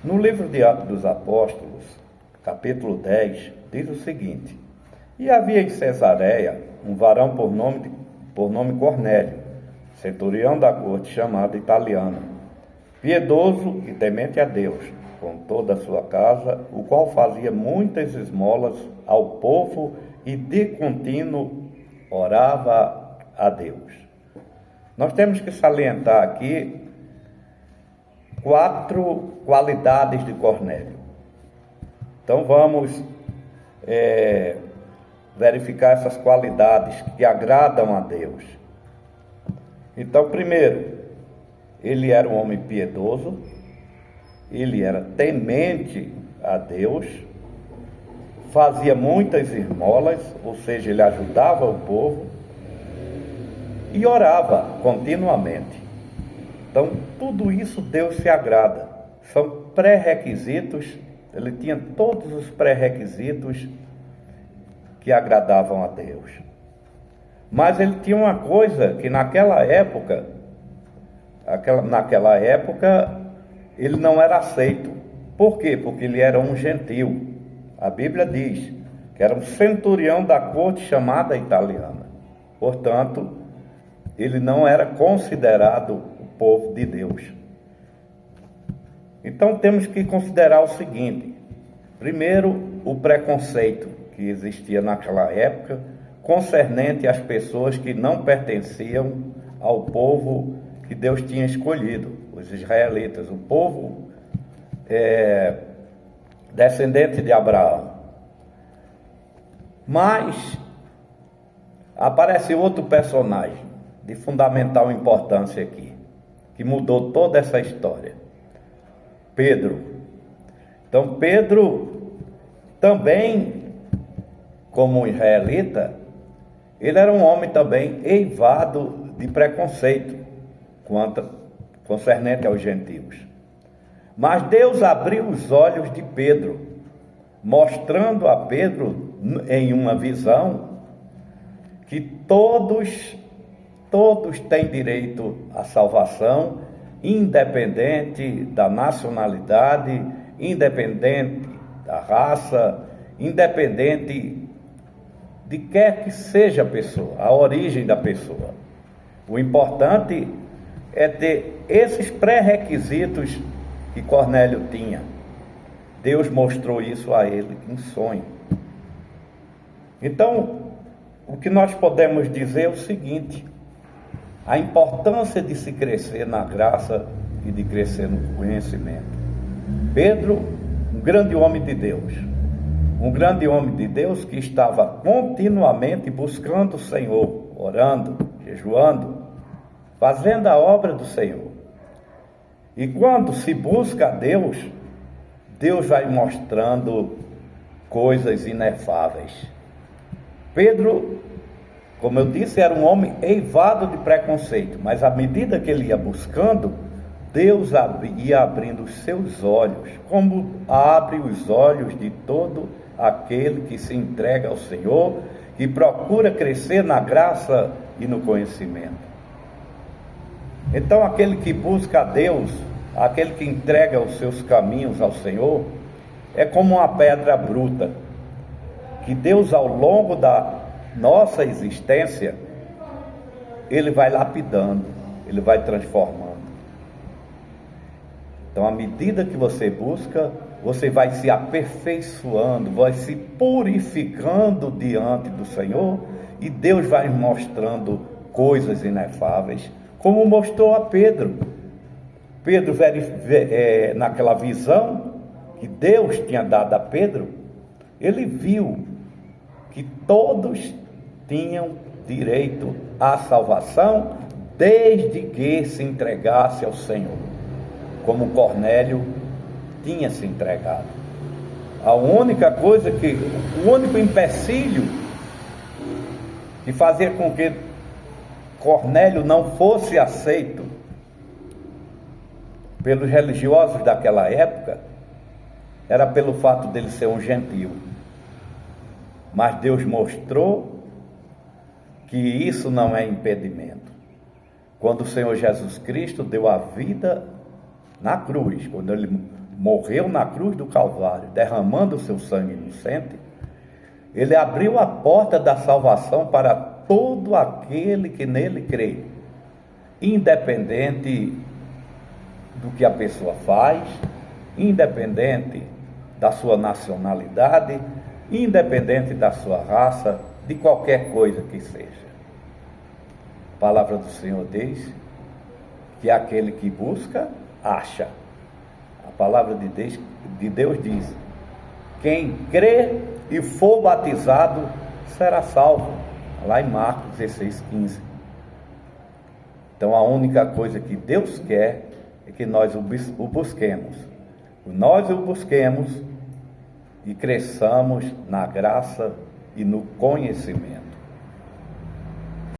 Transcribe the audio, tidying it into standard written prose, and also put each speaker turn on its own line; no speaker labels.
No livro de Atos dos Apóstolos, capítulo 10, diz o seguinte: E havia em Cesareia um varão por nome Cornélio, centurião da corte, chamado Italiano, piedoso e temente a Deus, com toda a sua casa, o qual fazia muitas esmolas ao povo e de contínuo orava a Deus. Nós temos que salientar aqui 4 qualidades de Cornélio. Então vamos verificar essas qualidades que agradam a Deus. Então, primeiro, ele era um homem piedoso, ele era temente a Deus, fazia muitas esmolas, ou seja, ele ajudava o povo e orava continuamente. Então, tudo isso Deus se agrada. São pré-requisitos, ele tinha todos os pré-requisitos que agradavam a Deus. Mas ele tinha uma coisa que naquela época ele não era aceito. Por quê? Porque ele era um gentil. A Bíblia diz que era um centurião da corte chamada Italiana. Portanto, ele não era considerado o povo de Deus. Então temos que considerar o seguinte: primeiro, o preconceito que existia naquela época concernente às pessoas que não pertenciam ao povo que Deus tinha escolhido, os israelitas, o povo descendente de Abraão. Mas aparece outro personagem de fundamental importância aqui, que mudou toda essa história: Pedro. Então Pedro também, como um israelita, ele era um homem também eivado de preconceito concernente aos gentios. Mas Deus abriu os olhos de Pedro, mostrando a Pedro em uma visão que todos têm direito à salvação, independente da nacionalidade, independente da raça, independente de quer que seja a pessoa, a origem da pessoa. O importante é ter esses pré-requisitos que Cornélio tinha. Deus mostrou isso a ele em sonho. Então, o que nós podemos dizer é o seguinte: a importância de se crescer na graça e de crescer no conhecimento. Pedro, um grande homem de Deus, que estava continuamente buscando o Senhor, orando, jejuando, fazendo a obra do Senhor. E quando se busca a Deus, Deus vai mostrando coisas inefáveis. Pedro, como eu disse, era um homem eivado de preconceito, mas à medida que ele ia buscando, Deus ia abrindo os seus olhos, como abre os olhos de todo aquele que se entrega ao Senhor, que procura crescer na graça e no conhecimento. Então, aquele que busca a Deus, aquele que entrega os seus caminhos ao Senhor, é como uma pedra bruta, que Deus, ao longo da nossa existência, Ele vai lapidando, Ele vai transformando. Então, à medida que você busca, você vai se aperfeiçoando, vai se purificando diante do Senhor, e Deus vai mostrando coisas inefáveis, como mostrou a Pedro. Pedro, naquela visão que Deus tinha dado a Pedro, ele viu que todos tinham direito à salvação, desde que se entregasse ao Senhor, como Cornélio tinha se entregado. A única coisa o único empecilho que fazia com que Cornélio não fosse aceito pelos religiosos daquela época, era pelo fato dele ser um gentio. Mas Deus mostrou que isso não é impedimento. Quando o Senhor Jesus Cristo deu a vida na cruz, quando Ele morreu na cruz do Calvário, derramando o seu sangue inocente, ele abriu a porta da salvação para todo aquele que nele crê, independente do que a pessoa faz, independente da sua nacionalidade, independente da sua raça, de qualquer coisa que seja. A palavra do Senhor diz que aquele que busca, acha. A palavra de Deus diz: quem crê e for batizado será salvo. Lá em Marcos 16:15. Então a única coisa que Deus quer é que nós o busquemos. Nós o busquemos e cresçamos na graça e no conhecimento.